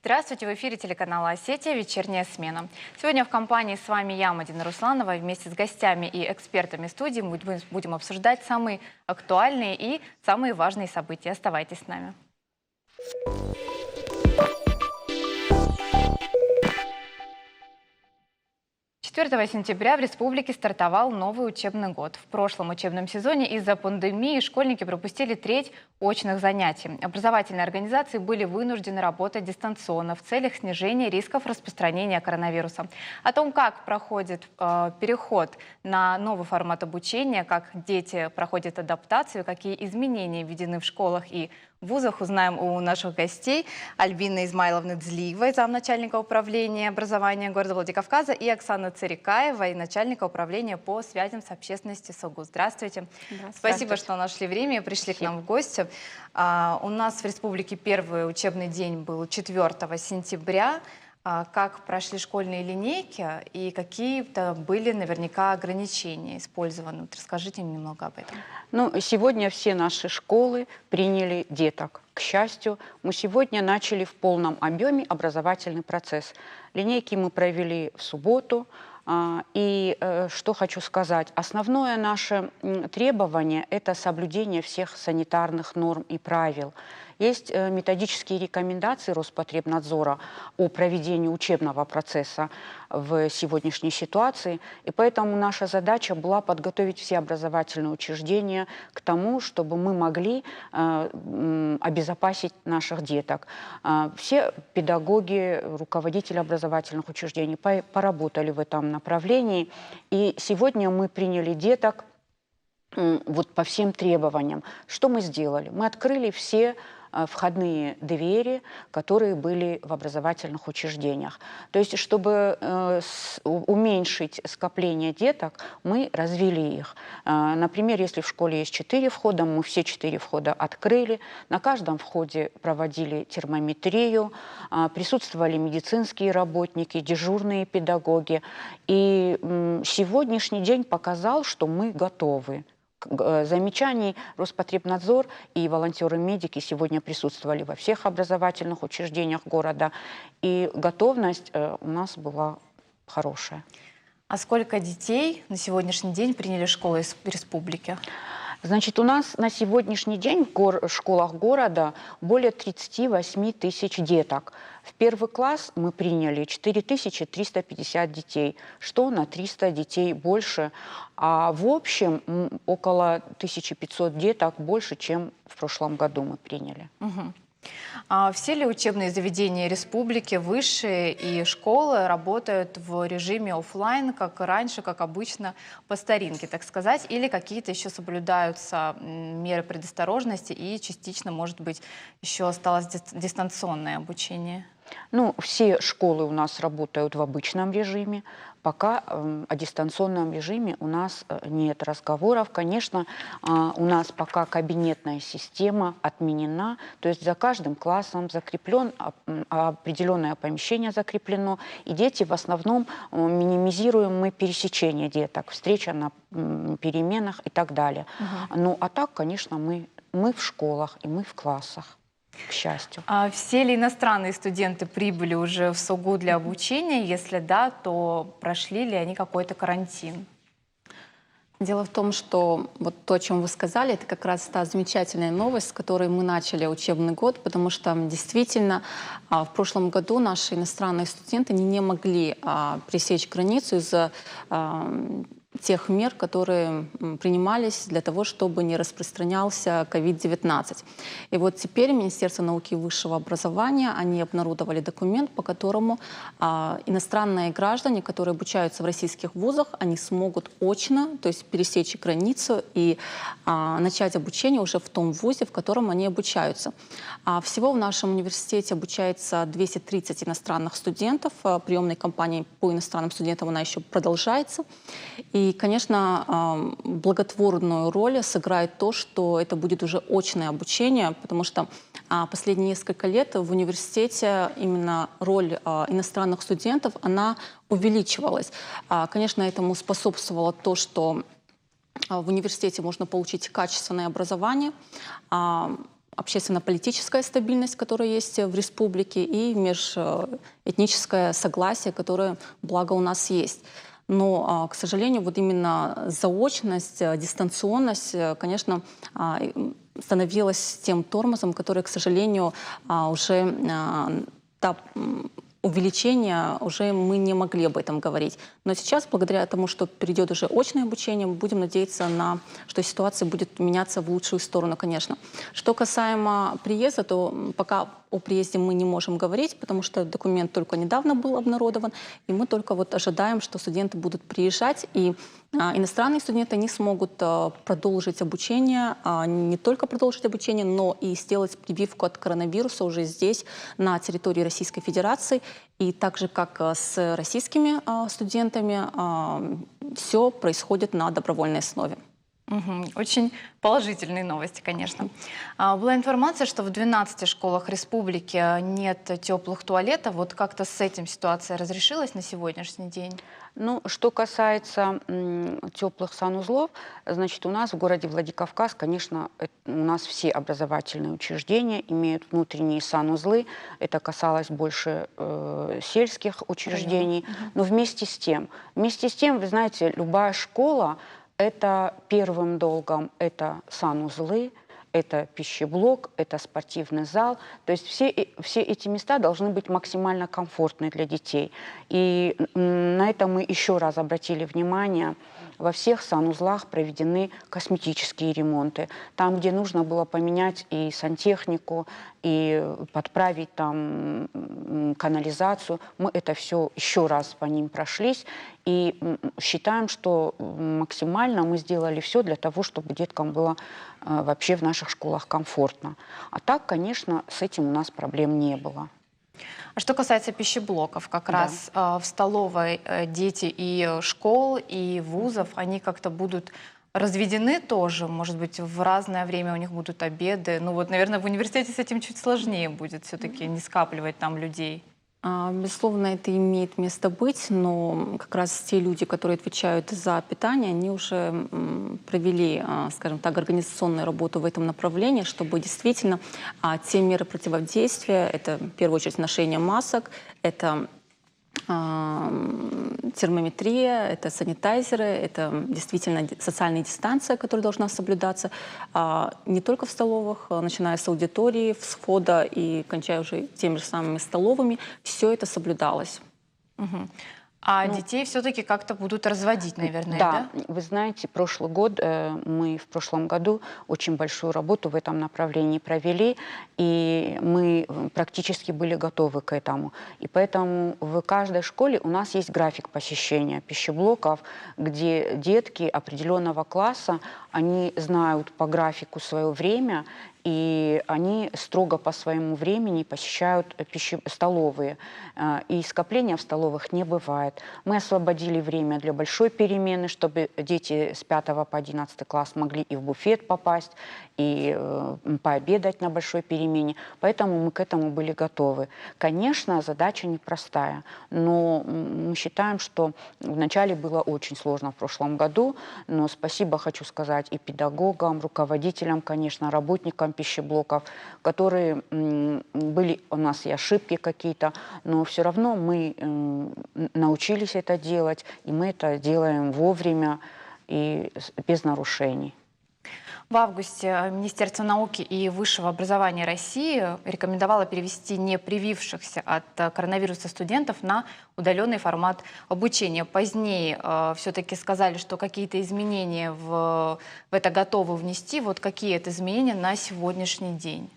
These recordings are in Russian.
Здравствуйте, в эфире телеканала «Осетия. Вечерняя смена». Сегодня в компании с вами я, Мадина Русланова, вместе с гостями и экспертами студии мы будем обсуждать самые актуальные и самые важные события. Оставайтесь с нами. 4 сентября в республике стартовал новый учебный год. В прошлом учебном сезоне из-за пандемии школьники пропустили треть очных занятий. Образовательные организации были вынуждены работать дистанционно в целях снижения рисков распространения коронавируса. О том, как проходит переход на новый формат обучения, как дети проходят адаптацию, какие изменения введены в школах и в вузах, узнаем у наших гостей. Альбины Измайловны Дзлиевой, замначальника управления образования города Владикавказа, и Оксана Царикаева, начальника управления по связям с общественностью СОГУ. Здравствуйте. Спасибо, что нашли время и пришли к нам в гости. У нас в республике первый учебный день был 4 сентября. Как прошли школьные линейки и какие-то были наверняка ограничения использованы? Вот расскажите немного об этом. Сегодня все наши школы приняли деток. К счастью, мы сегодня начали в полном объеме образовательный процесс. Линейки мы провели в субботу. И что хочу сказать, основное наше требование – это соблюдение всех санитарных норм и правил. Есть методические рекомендации Роспотребнадзора о проведении учебного процесса в сегодняшней ситуации, и поэтому наша задача была подготовить все образовательные учреждения к тому, чтобы мы могли обезопасить наших деток. Все педагоги, руководители образовательных учреждений поработали в этом направлении, и сегодня мы приняли деток вот по всем требованиям. Что мы сделали? Мы открыли все входные двери, которые были в образовательных учреждениях. То есть, чтобы уменьшить скопление деток, мы развели их. Например, если в школе есть 4 входа, мы все 4 входа открыли. На каждом входе проводили термометрию, присутствовали медицинские работники, дежурные педагоги. И сегодняшний день показал, что мы готовы. Замечаний Роспотребнадзор и волонтеры-медики сегодня присутствовали во всех образовательных учреждениях города, и готовность у нас была хорошая. А сколько детей на сегодняшний день приняли школы из республики? Значит, у нас на сегодняшний день в школах города более 38 тысяч деток. В первый класс мы приняли 4350 детей, что на 300 детей больше. А в общем около 1500 деток больше, чем в прошлом году мы приняли. А все ли учебные заведения республики, высшие и школы работают в режиме офлайн, как и раньше, как обычно, по старинке, так сказать, или какие-то еще соблюдаются меры предосторожности и частично, может быть, еще осталось дистанционное обучение? Все школы у нас работают в обычном режиме. Пока о дистанционном режиме у нас нет разговоров. Конечно, у нас пока кабинетная система отменена, то есть за каждым классом закреплен определенное помещение закреплено, и дети в основном минимизируем мы пересечение деток, встреча на переменах и так далее. А так, конечно, мы в школах и мы в классах. К счастью. А все ли иностранные студенты прибыли уже в СОГУ для обучения? Если да, то прошли ли они какой-то карантин? Дело в том, что вот то, о чем вы сказали, это как раз та замечательная новость, с которой мы начали учебный год, потому что действительно в прошлом году наши иностранные студенты не могли пересечь границу из-за тех мер, которые принимались для того, чтобы не распространялся COVID-19. И вот теперь Министерство науки и высшего образования, они обнародовали документ, по которому иностранные граждане, которые обучаются в российских вузах, они смогут очно, то есть пересечь границу и начать обучение уже в том вузе, в котором они обучаются. Всего в нашем университете обучается 230 иностранных студентов. Приемная кампания по иностранным студентам, она еще продолжается. И, конечно, благотворную роль сыграет то, что это будет уже очное обучение, потому что последние несколько лет в университете именно роль иностранных студентов, она увеличивалась. Конечно, этому способствовало то, что в университете можно получить качественное образование, общественно-политическая стабильность, которая есть в республике, и межэтническое согласие, которое, благо, у нас есть. Но, к сожалению, вот именно заочность, дистанционность, конечно, становилась тем тормозом, который, к сожалению, уже увеличение уже мы не могли об этом говорить. Но сейчас, благодаря тому, что перейдет уже очное обучение, мы будем надеяться что ситуация будет меняться в лучшую сторону, конечно. Что касаемо приезда, то пока о приезде мы не можем говорить, потому что документ только недавно был обнародован, и мы только вот ожидаем, что студенты будут приезжать, и иностранные студенты не смогут продолжить обучение, не только продолжить обучение, но и сделать прививку от коронавируса уже здесь, на территории Российской Федерации. И так же, как с российскими студентами, все происходит на добровольной основе. Очень положительные новости, конечно. Была информация, что в 12 школах республики нет теплых туалетов. Вот как-то с этим ситуация разрешилась на сегодняшний день? Ну, что касается теплых санузлов, значит, у нас в городе Владикавказ, конечно, у нас все образовательные учреждения имеют внутренние санузлы. Это касалось больше сельских учреждений. Но вместе с тем, вы знаете, любая школа, это первым долгом, это санузлы, это пищеблок, это спортивный зал. То есть все эти места должны быть максимально комфортны для детей. И на это мы еще раз обратили внимание. Во всех санузлах проведены косметические ремонты. Там, где нужно было поменять и сантехнику, и подправить там канализацию, мы это все еще раз по ним прошлись. И считаем, что максимально мы сделали все для того, чтобы деткам было вообще в наших школах комфортно. А так, конечно, с этим у нас проблем не было. А что касается пищеблоков, как раз в столовой дети и школ, и вузов, они как-то будут разведены тоже, может быть, в разное время у них будут обеды. Ну вот, наверное, в университете с этим чуть сложнее будет все-таки не скапливать там людей. Безусловно, это имеет место быть, но как раз те люди, которые отвечают за питание, они уже провели, скажем так, организационную работу в этом направлении, чтобы действительно те меры противодействия, это в первую очередь ношение масок, это термометрия, это санитайзеры, это действительно социальная дистанция, которая должна соблюдаться не только в столовых, начиная с аудитории, с входа и кончая уже теми же самыми столовыми, все это соблюдалось. А детей все-таки как-то будут разводить, наверное, да? Да, вы знаете, прошлый год, мы в прошлом году очень большую работу в этом направлении провели, и мы практически были готовы к этому. И поэтому в каждой школе у нас есть график посещения пищеблоков, где детки определенного класса, они знают по графику свое время, и они строго по своему времени посещают столовые. И скопления в столовых не бывает. Мы освободили время для большой перемены, чтобы дети с 5 по 11 класс могли и в буфет попасть, и пообедать на большой перемене. Поэтому мы к этому были готовы. Конечно, задача непростая, но мы считаем, что вначале было очень сложно в прошлом году, но спасибо хочу сказать и педагогам, руководителям, конечно, работникам пищеблоков, которые были у нас и ошибки какие-то, но все равно мы научились это делать, и мы это делаем вовремя и без нарушений. В августе Министерство науки и высшего образования России рекомендовало перевести не привившихся от коронавируса студентов на удаленный формат обучения. Позднее все-таки сказали, что какие-то изменения в это готовы внести. Вот какие это изменения на сегодняшний день?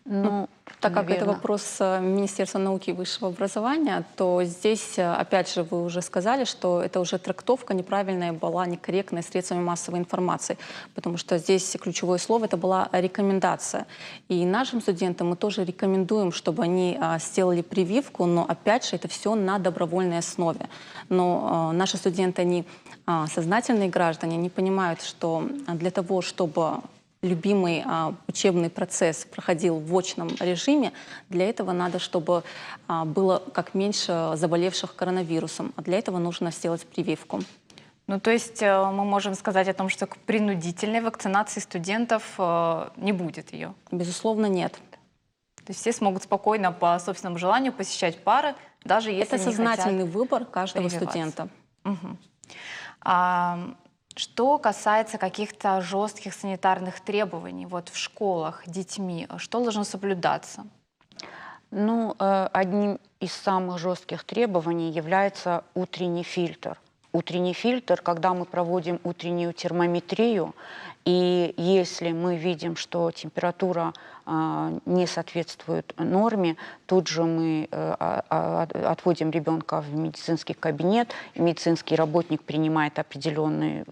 Ну, так как это вопрос Министерства науки и высшего образования, то здесь, опять же, вы уже сказали, что это уже трактовка неправильная была, некорректная средствами массовой информации, потому что здесь ключевое слово — это была рекомендация. И нашим студентам мы тоже рекомендуем, чтобы они сделали прививку, но, опять же, это все на добровольной основе. Но наши студенты, они сознательные граждане, они понимают, что для того, чтобы любимый учебный процесс проходил в очном режиме, для этого надо, чтобы было как меньше заболевших коронавирусом. А для этого нужно сделать прививку. Ну, то есть мы можем сказать о том, что к принудительной вакцинации студентов не будет ее. Безусловно, нет. То есть все смогут спокойно по собственному желанию посещать пары, даже если Это не хотят сознательный выбор каждого прививаться. студента. Мгм. А, что касается каких-то жестких санитарных требований вот в школах детьми, что должно соблюдаться? Ну, одним из самых жестких требований является утренний фильтр. Утренний фильтр, когда мы проводим утреннюю термометрию, и если мы видим, что температура не соответствует норме, тут же мы отводим ребенка в медицинский кабинет, и медицинский работник принимает определенные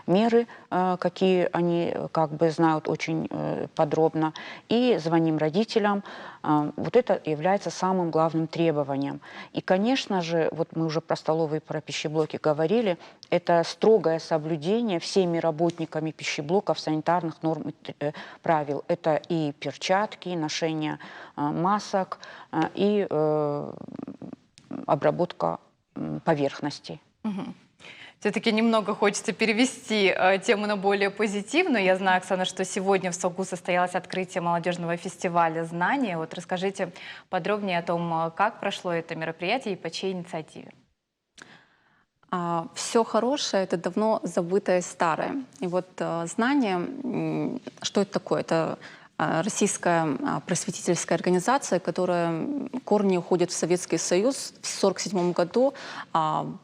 меры, какие они как бы знают очень подробно, и звоним родителям. Вот это является самым главным требованием. И, конечно же, вот мы уже про столовые, про пищеблоки говорили, это строгое соблюдение всеми работниками пищеблоков санитарных норм и правил. Это и перчатки, и ношение масок, и обработка поверхностей. Все-таки немного хочется перевести тему на более позитивную. Я знаю, Оксана, что сегодня в СОГУ состоялось открытие молодежного фестиваля «Знания». Вот расскажите подробнее о том, как прошло это мероприятие и по чьей инициативе. Все хорошее — это давно забытое старое. И вот знание, что это такое? Это российская просветительская организация, которая корни уходят в Советский Союз. В 1947 году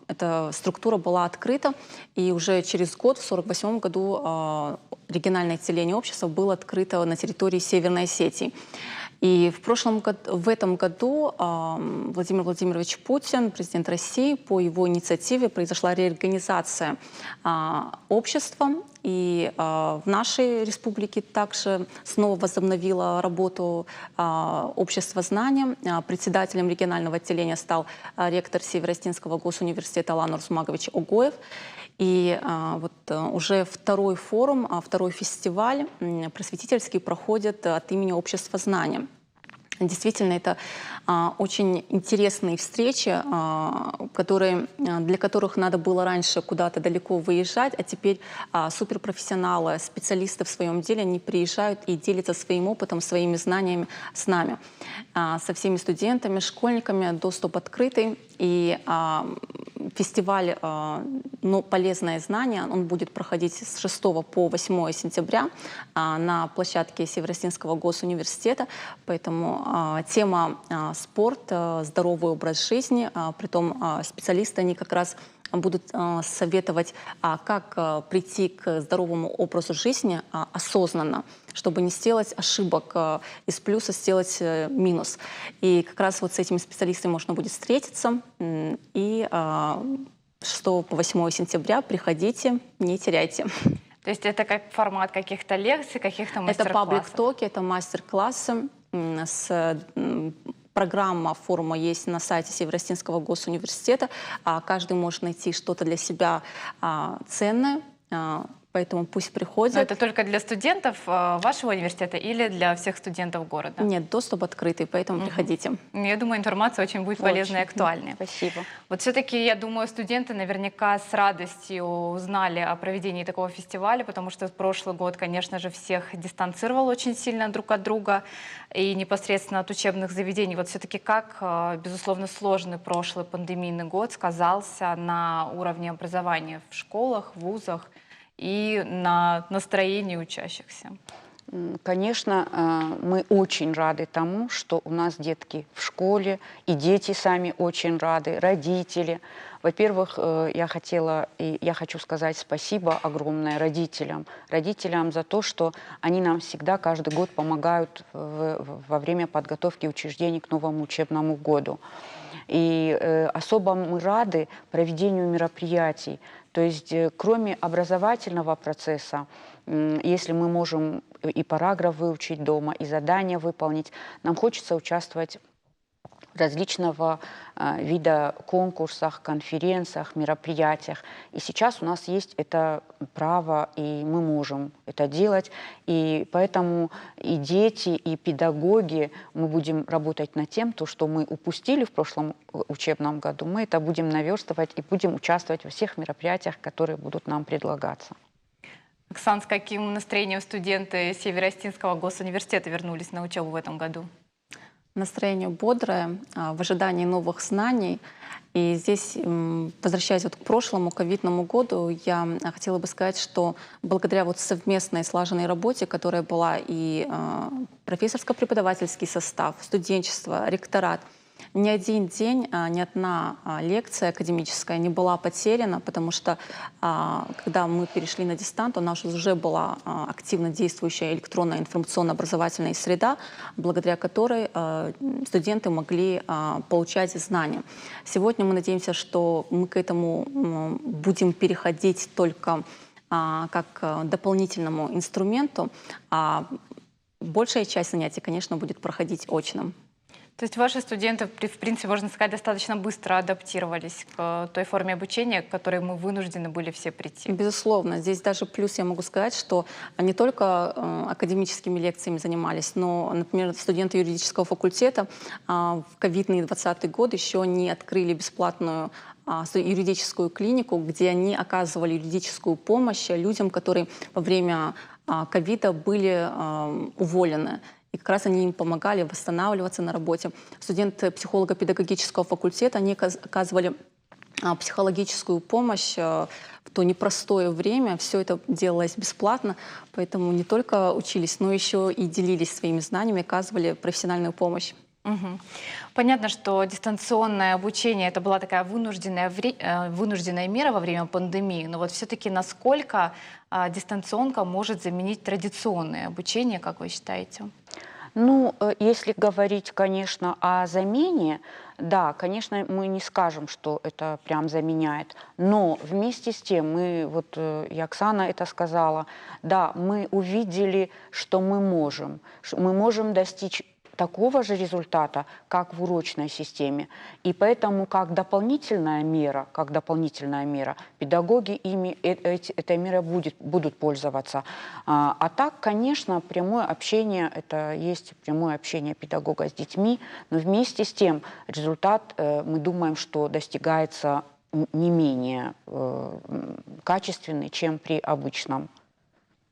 эта структура была открыта, и уже через год, в 1948 году, региональное отделение общества было открыто на территории Северной Осетии. И в этом году Владимир Владимирович Путин, президент России, по его инициативе произошла реорганизация общества. И в нашей республике также снова возобновило работу общество знания. Председателем регионального отделения стал ректор Северо-Осетинского госуниверситета Алан Урсумагович Огоев. И вот уже второй форум, второй фестиваль просветительский проходит от имени общества знания. Действительно, это очень интересные встречи, для которых надо было раньше куда-то далеко выезжать, а теперь суперпрофессионалы, специалисты в своем деле, они приезжают и делятся своим опытом, своими знаниями с нами. Со всеми студентами, школьниками доступ открытый. И фестиваль «Полезное знание», он будет проходить с 6 по 8 сентября на площадке Северо-Осетинского госуниверситета. Поэтому тема спорт, здоровый образ жизни, притом специалисты, они как раз будут советовать, как прийти к здоровому образу жизни осознанно, чтобы не сделать ошибок, из плюса сделать минус. И как раз вот с этими специалистами можно будет встретиться. И 6 по 8 сентября приходите, не теряйте. То есть это как формат каких-то лекций, каких-то Это мастер-классов? паблик-токи, это мастер-классы. Программа форума есть на сайте Северо-Осетинского госуниверситета. Каждый может найти что-то для себя ценное, поэтому пусть приходят. Но это только для студентов вашего университета или для всех студентов города? Нет, доступ открытый, поэтому приходите. Я думаю, информация очень будет полезной и актуальной. Спасибо. Вот все-таки, я думаю, студенты наверняка с радостью узнали о проведении такого фестиваля, потому что прошлый год, конечно же, всех дистанцировал очень сильно друг от друга и непосредственно от учебных заведений. Вот все-таки как, безусловно, сложный прошлый пандемийный год сказался на уровне образования в школах, вузах и на настроении учащихся? Конечно, мы очень рады тому, что у нас детки в школе, и дети сами очень рады, родители. Во-первых, я хочу сказать спасибо огромное родителям. Родителям за то, что они нам всегда каждый год помогают во время подготовки учреждений к новому учебному году. И особо мы рады проведению мероприятий. То есть кроме образовательного процесса, если мы можем и параграф выучить дома, и задания выполнить, нам хочется участвовать различного вида конкурсах, конференциях, мероприятиях. И сейчас у нас есть это право, и мы можем это делать. И поэтому и дети, и педагоги, мы будем работать над тем, то, что мы упустили в прошлом учебном году, мы это будем наверстывать и будем участвовать во всех мероприятиях, которые будут нам предлагаться. Оксан, с каким настроением студенты Северо-Остинского госуниверситета вернулись на учебу в этом году? Настроение бодрое, в ожидании новых знаний. И здесь, возвращаясь вот к прошлому ковидному году, я хотела бы сказать, что благодаря вот совместной слаженной работе, которая была и профессорско-преподавательский состав, студенчество, ректорат, ни один день, ни одна лекция академическая не была потеряна, потому что когда мы перешли на дистант, у нас уже была активно действующая электронная информационно-образовательная среда, благодаря которой студенты могли получать знания. Сегодня мы надеемся, что мы к этому будем переходить только как к дополнительному инструменту, а большая часть занятий, конечно, будет проходить очно. То есть ваши студенты, в принципе, можно сказать, достаточно быстро адаптировались к той форме обучения, к которой мы вынуждены были все прийти. Безусловно. Здесь даже плюс я могу сказать, что не только академическими лекциями занимались, но, например, студенты юридического факультета в ковидный 2020 год еще не открыли бесплатную юридическую клинику, где они оказывали юридическую помощь людям, которые во время ковида были уволены. И как раз они им помогали восстанавливаться на работе. Студенты психолого-педагогического факультета, они оказывали психологическую помощь в то непростое время. Все это делалось бесплатно, поэтому не только учились, но еще и делились своими знаниями, оказывали профессиональную помощь. Угу. Понятно, что дистанционное обучение это была такая вынужденная мера во время пандемии, но вот все-таки насколько дистанционка может заменить традиционное обучение, как вы считаете? Ну, если говорить, конечно, о замене, да, конечно, мы не скажем, что это прям заменяет, но вместе с тем, и Оксана это сказала, да, мы увидели, что мы можем достичь такого же результата, как в урочной системе. И поэтому как дополнительная мера, педагоги этой мерой будут пользоваться. А так, конечно, прямое общение, это есть прямое общение педагога с детьми, но вместе с тем результат, мы думаем, что достигается не менее качественный, чем при обычном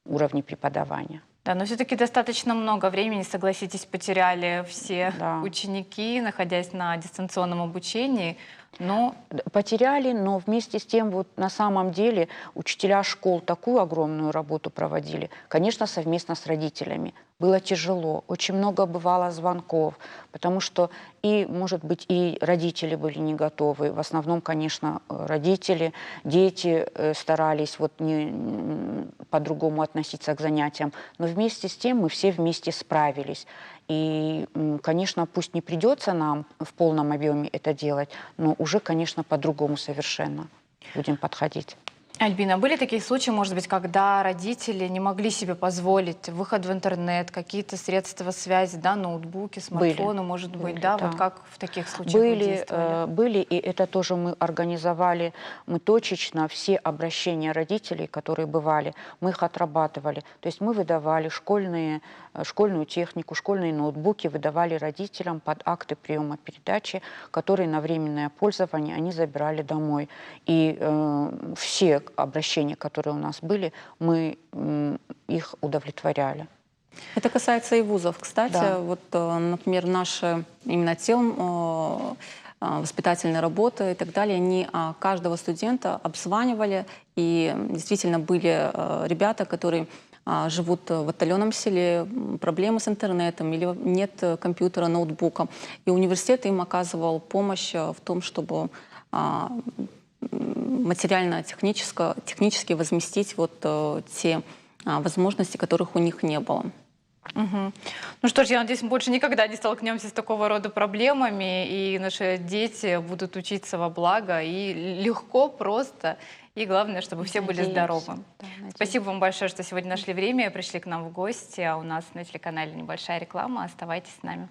уровне преподавания. Да, но все-таки достаточно много времени, согласитесь, потеряли все ученики, находясь на дистанционном обучении. Потеряли, но вместе с тем на самом деле учителя школ такую огромную работу проводили, конечно, совместно с родителями. Было тяжело, очень много бывало звонков, потому что может быть, и родители были не готовы. В основном, конечно, родители, дети старались по-другому относиться к занятиям. Но вместе с тем мы все вместе справились. И, конечно, пусть не придется нам в полном объеме это делать, но уже, конечно, по-другому совершенно будем подходить. Альбина, были такие случаи, может быть, когда родители не могли себе позволить выход в интернет, какие-то средства связи, да, ноутбуки, смартфоны, может быть, да? Вот как в таких случаях вы действовали? Были, и это тоже мы организовали, мы точечно все обращения родителей, которые бывали, мы их отрабатывали. То есть мы выдавали школьную технику, школьные ноутбуки, выдавали родителям под акты приема передачи, которые на временное пользование они забирали домой. И все обращения, которые у нас были, мы их удовлетворяли. Это касается и вузов. Кстати, да. Например, наши именно отдел воспитательной работы и так далее, они каждого студента обзванивали, и действительно были ребята, которые живут в отдаленном селе, проблемы с интернетом или нет компьютера, ноутбука. И университет им оказывал помощь в том, чтобы материально-технически возместить те возможности, которых у них не было. Угу. Ну что ж, я надеюсь, мы больше никогда не столкнемся с такого рода проблемами, и наши дети будут учиться во благо, и легко, просто, и главное, чтобы все были здоровы. Да, спасибо вам большое, что сегодня нашли время и пришли к нам в гости, а у нас на телеканале небольшая реклама, оставайтесь с нами.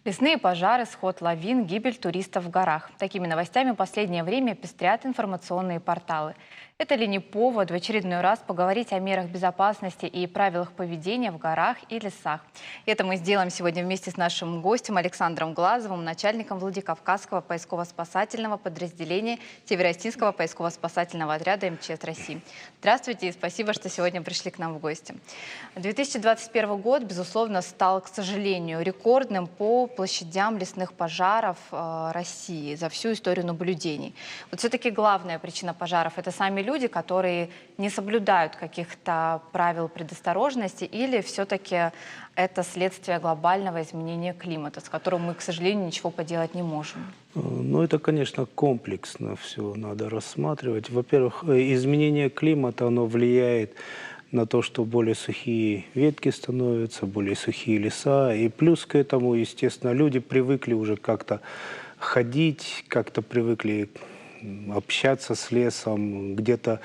Лесные пожары, сход лавин, гибель туристов в горах. Такими новостями в последнее время пестрят информационные порталы. Это ли не повод в очередной раз поговорить о мерах безопасности и правилах поведения в горах и лесах? Это мы сделаем сегодня вместе с нашим гостем Александром Глазовым, начальником Владикавказского поисково-спасательного подразделения Северо-Остинского поисково-спасательного отряда МЧС России. Здравствуйте и спасибо, что сегодня пришли к нам в гости. 2021 год, безусловно, стал, к сожалению, рекордным по площадям лесных пожаров России за всю историю наблюдений. Вот все-таки главная причина пожаров – это сами люди, которые не соблюдают каких-то правил предосторожности, или все-таки это следствие глобального изменения климата, с которым мы, к сожалению, ничего поделать не можем? Ну, это, конечно, комплексно все надо рассматривать. Во-первых, изменение климата, оно влияет на то, что более сухие ветки становятся, более сухие леса. И плюс к этому, естественно, люди привыкли уже как-то ходить, как-то привыкли общаться с лесом. Где-то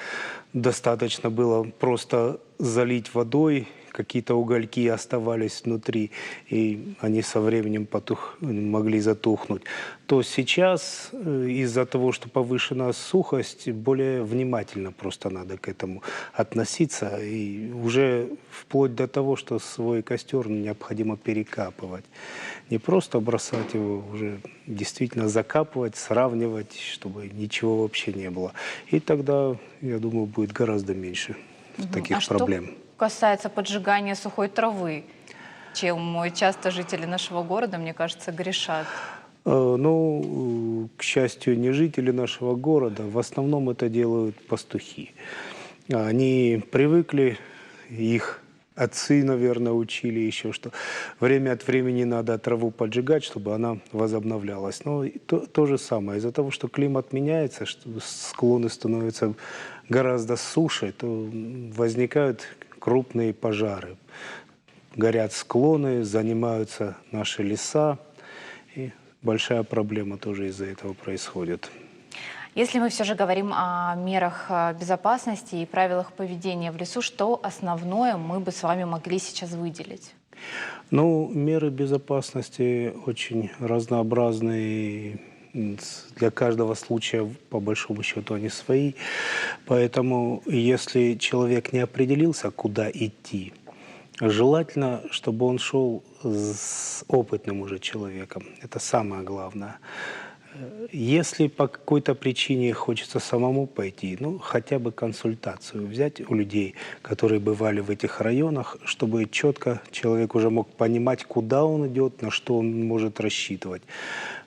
достаточно было просто залить водой, какие-то угольки оставались внутри, и они со временем могли затухнуть. То сейчас из-за того, что повышена сухость, более внимательно просто надо к этому относиться. И уже вплоть до того, что свой костер необходимо перекапывать. Не просто бросать его, уже действительно закапывать, сравнивать, чтобы ничего вообще не было. И тогда, я думаю, будет гораздо меньше таких проблем. Что касается поджигания сухой травы, чем часто жители нашего города, мне кажется, грешат? Ну, к счастью, не жители нашего города. В основном это делают пастухи. Они привыкли, их отцы, наверное, учили еще, что время от времени надо траву поджигать, чтобы она возобновлялась. Но то же самое. Из-за того, что климат меняется, что склоны становятся гораздо суше, то возникают крупные пожары. Горят склоны, занимаются наши леса. И большая проблема тоже из-за этого происходит. Если мы все же говорим о мерах безопасности и правилах поведения в лесу, что основное мы бы с вами могли сейчас выделить? Ну, меры безопасности очень разнообразные. Для каждого случая, по большому счету, они свои. Поэтому, если человек не определился, куда идти, желательно, чтобы он шел с опытным уже человеком. Это самое главное. Если по какой-то причине хочется самому пойти, ну, хотя бы консультацию взять у людей, которые бывали в этих районах, чтобы четко человек уже мог понимать, куда он идет, на что он может рассчитывать.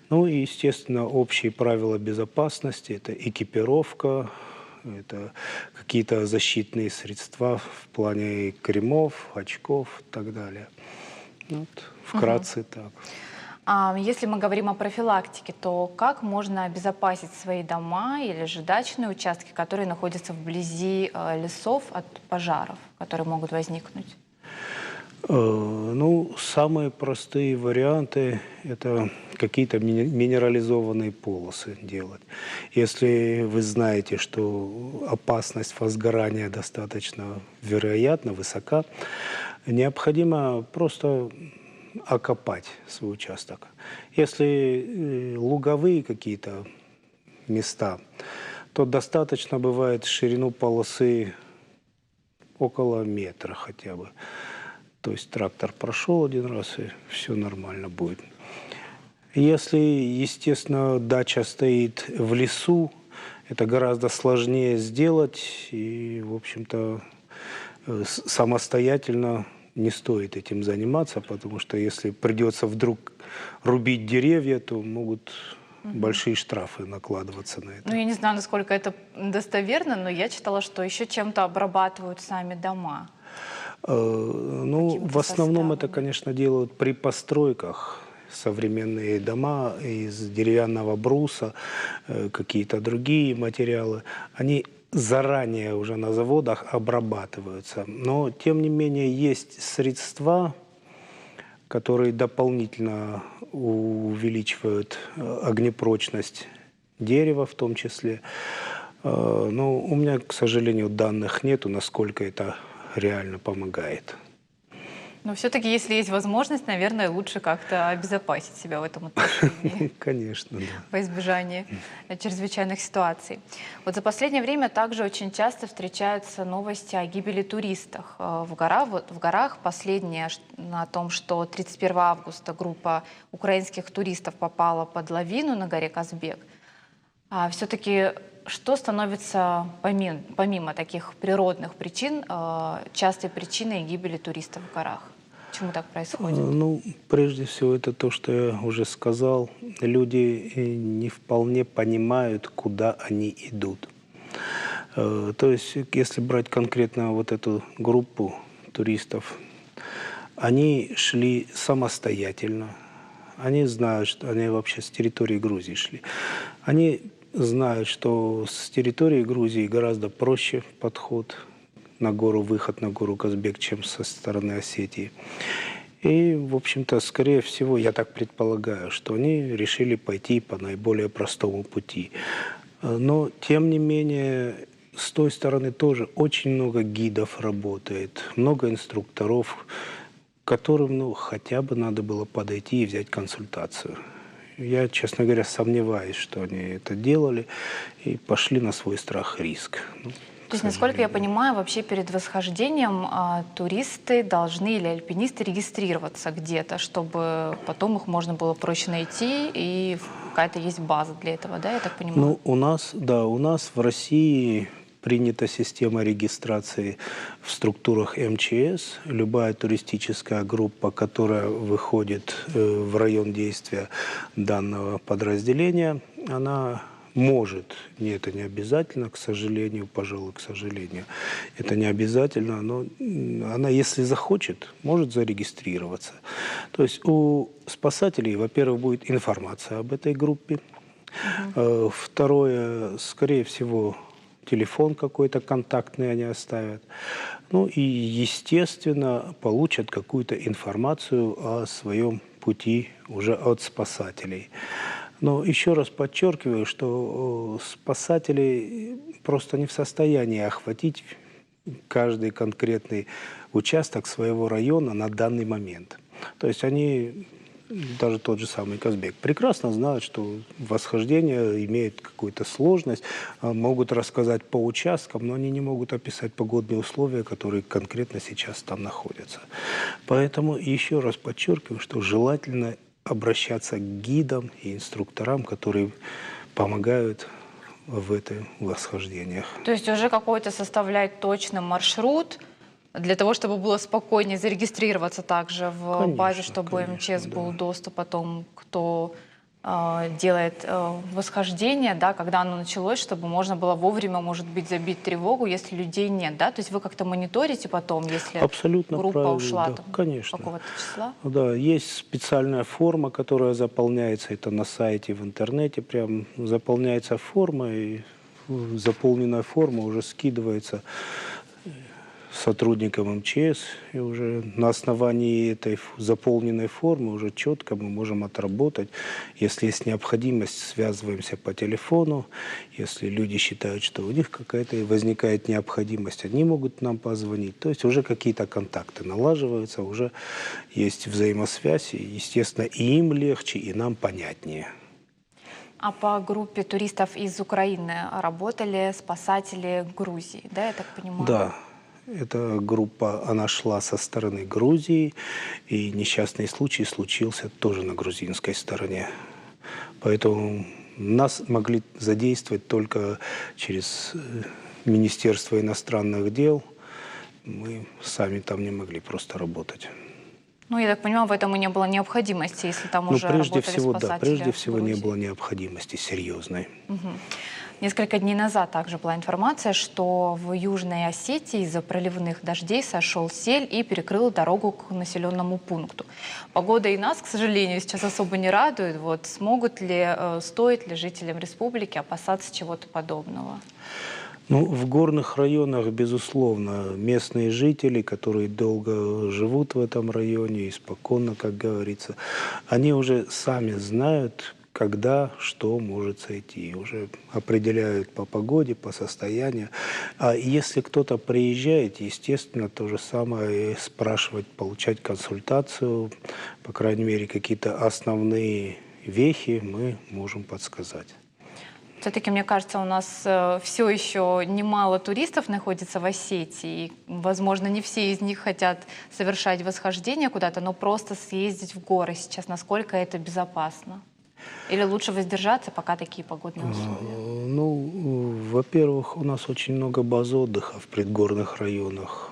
Ну и, естественно, общие правила безопасности – это экипировка, это какие-то защитные средства в плане кремов, очков и так далее. Вот, вкратце так. Если мы говорим о профилактике, то как можно обезопасить свои дома или же дачные участки, которые находятся вблизи лесов от пожаров, которые могут возникнуть? Ну, самые простые варианты – это какие-то минерализованные полосы делать. Если вы знаете, что опасность возгорания достаточно вероятна, высока, необходимо просто окопать свой участок. Если луговые какие-то места, то достаточно бывает ширину полосы около метра хотя бы. То есть трактор прошел один раз, и все нормально будет. Если, естественно, дача стоит в лесу, это гораздо сложнее сделать. И, в общем-то, самостоятельно не стоит этим заниматься, потому что если придется вдруг рубить деревья, то могут большие штрафы накладываться на это. Ну, я не знаю, насколько это достоверно, но я читала, что еще чем-то обрабатывают сами дома. Ну, в основном это, конечно, делают при постройках. Современные дома из деревянного бруса, какие-то другие материалы. Они заранее уже на заводах обрабатываются. Но, тем не менее, есть средства, которые дополнительно увеличивают огнепрочность дерева в том числе. Но у меня, к сожалению, данных нету, насколько это реально помогает. Но все-таки, если есть возможность, наверное, лучше как-то обезопасить себя в этом отношении. Конечно, да. Во избежание чрезвычайных ситуаций. Вот за последнее время также очень часто встречаются новости о гибели туристов в горах. Вот в горах последнее о том, что 31 августа группа украинских туристов попала под лавину на горе Казбек. А все-таки что становится, помимо таких природных причин, частой причиной гибели туристов в горах? Почему так происходит? Ну, прежде всего, это то, что я уже сказал. Люди не вполне понимают, куда они идут. То есть, если брать конкретно вот эту группу туристов, они шли самостоятельно. Они знают, что они вообще с территории Грузии шли. Они знают, что с территории Грузии гораздо проще подход на гору, выход на гору Казбек, чем со стороны Осетии. И, в общем-то, скорее всего, я так предполагаю, что они решили пойти по наиболее простому пути. Но, тем не менее, с той стороны тоже очень много гидов работает, много инструкторов, которым, ну, хотя бы надо было подойти и взять консультацию. Я, честно говоря, сомневаюсь, что они это делали и пошли на свой страх и риск. Ну, то есть, насколько я понимаю, вообще перед восхождением туристы должны или альпинисты регистрироваться где-то, чтобы потом их можно было проще найти, и какая-то есть база для этого, да, я так понимаю? Ну, у нас в России принята система регистрации в структурах МЧС. Любая туристическая группа, которая выходит в район действия данного подразделения, она может, это не обязательно, к сожалению, пожалуй, к сожалению, это не обязательно, но она, если захочет, может зарегистрироваться. То есть у спасателей, во-первых, будет информация об этой группе. Второе, скорее всего, телефон какой-то контактный они оставят. Ну и, естественно, получат какую-то информацию о своем пути уже от спасателей. Но еще раз подчеркиваю, что спасатели просто не в состоянии охватить каждый конкретный участок своего района на данный момент. То есть они, даже тот же самый Казбек, прекрасно знают, что восхождение имеет какую-то сложность, могут рассказать по участкам, но они не могут описать погодные условия, которые конкретно сейчас там находятся. Поэтому еще раз подчеркиваю, что желательно обращаться к гидам и инструкторам, которые помогают в этих восхождениях. То есть уже какой-то составлять точный маршрут для того, чтобы было спокойнее зарегистрироваться также в базе, чтобы МЧС был доступ о том, кто делает восхождение, да, когда оно началось, чтобы можно было вовремя, может быть, забить тревогу, если людей нет, да? То есть вы как-то мониторите потом, если абсолютно группа правильно, ушла да, там, конечно. какого-то числа? Да, есть специальная форма, которая заполняется, это на сайте, в интернете, прям заполняется форма, и заполненная форма уже скидывается сотрудникам МЧС, и уже на основании этой заполненной формы уже четко мы можем отработать. Если есть необходимость, связываемся по телефону. Если люди считают, что у них какая-то возникает необходимость, они могут нам позвонить. То есть уже какие-то контакты налаживаются, уже есть взаимосвязь, и, естественно, и им легче, и нам понятнее. А по группе туристов из Украины работали спасатели Грузии, да, я так понимаю? Да. Эта группа, она шла со стороны Грузии, и несчастный случай случился тоже на грузинской стороне. Поэтому нас могли задействовать только через Министерство иностранных дел. Мы сами там не могли просто работать. Ну, я так понимаю, в этом и не было необходимости, если там уже работали спасатели. Да, прежде всего не было необходимости серьезной. Несколько дней назад также была информация, что в Южной Осетии из-за проливных дождей сошел сель и перекрыл дорогу к населенному пункту. Погода и нас, к сожалению, сейчас особо не радует. Вот стоит ли жителям республики опасаться чего-то подобного? Ну, в горных районах, безусловно, местные жители, которые долго живут в этом районе, испоконно, как говорится, они уже сами знают, когда что может сойти. Уже определяют по погоде, по состоянию. А если кто-то приезжает, естественно, то же самое и спрашивать, получать консультацию, по крайней мере, какие-то основные вехи мы можем подсказать. Все-таки, мне кажется, у нас все еще немало туристов находится в Осетии. И, возможно, не все из них хотят совершать восхождение куда-то, но просто съездить в горы сейчас. Насколько это безопасно? Или лучше воздержаться, пока такие погодные условия? Ну, во-первых, у нас очень много баз отдыха в предгорных районах.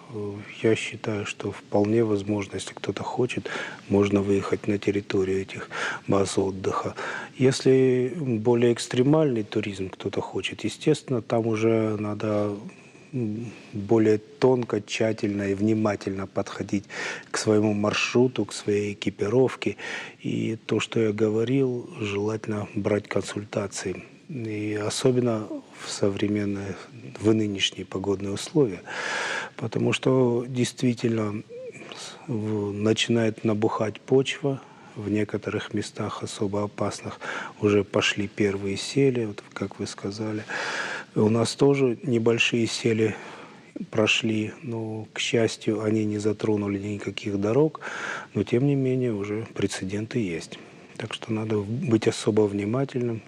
Я считаю, что вполне возможно, если кто-то хочет, можно выехать на территорию этих баз отдыха. Если более экстремальный туризм кто-то хочет, естественно, там уже надо более тонко, тщательно и внимательно подходить к своему маршруту, к своей экипировке. И то, что я говорил, желательно брать консультации. И особенно в нынешние погодные условия. Потому что действительно начинает набухать почва. В некоторых местах особо опасных уже пошли первые сели, вот как вы сказали. У нас тоже небольшие сели прошли, но, к счастью, они не затронули никаких дорог, но, тем не менее, уже прецеденты есть. Так что надо быть особо внимательным.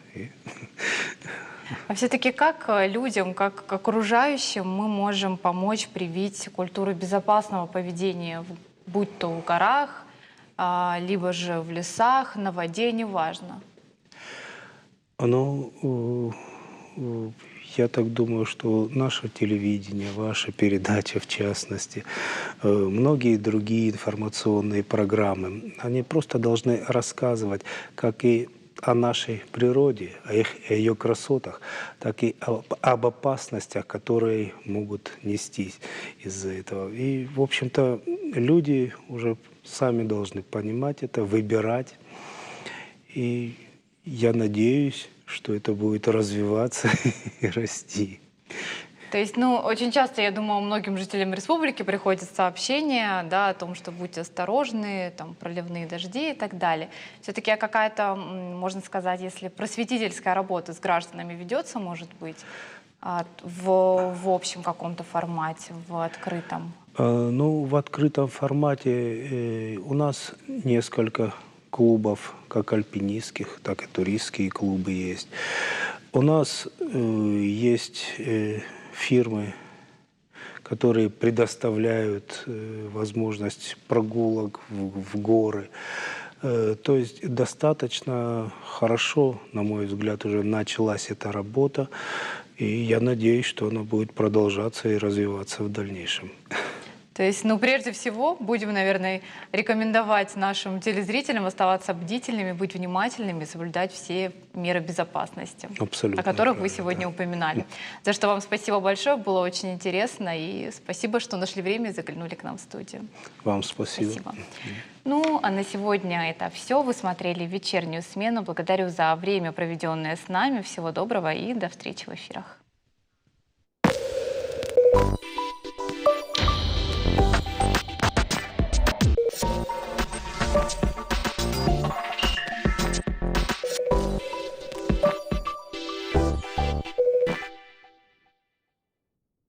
А все-таки как людям, как окружающим мы можем помочь привить культуру безопасного поведения, будь то в горах, либо же в лесах, на воде, неважно? Я так думаю, что наше телевидение, ваша передача в частности, многие другие информационные программы, они просто должны рассказывать, как и о нашей природе, о ее красотах, так и об опасностях, которые могут нестись из-за этого. И, в общем-то, люди уже сами должны понимать это, выбирать. И я надеюсь, что это будет развиваться и расти. То есть, очень часто, я думаю, многим жителям республики приходят сообщения, да, о том, что будьте осторожны, там, проливные дожди и так далее. Все-таки какая-то, можно сказать, если просветительская работа с гражданами ведется, может быть, в общем каком-то формате, в открытом? В открытом формате у нас несколько клубов, как альпинистских, так и туристские клубы есть. У нас есть фирмы, которые предоставляют возможность прогулок в горы. То есть достаточно хорошо, на мой взгляд, уже началась эта работа. И я надеюсь, что она будет продолжаться и развиваться в дальнейшем. То есть, прежде всего, будем, наверное, рекомендовать нашим телезрителям оставаться бдительными, быть внимательными, соблюдать все меры безопасности, Абсолютно о которых вы правильно, сегодня да. упоминали. За что вам спасибо большое, было очень интересно, и спасибо, что нашли время и заглянули к нам в студию. Вам спасибо. Спасибо. А на сегодня это все. Вы смотрели вечернюю смену. Благодарю за время, проведенное с нами. Всего доброго и до встречи в эфирах.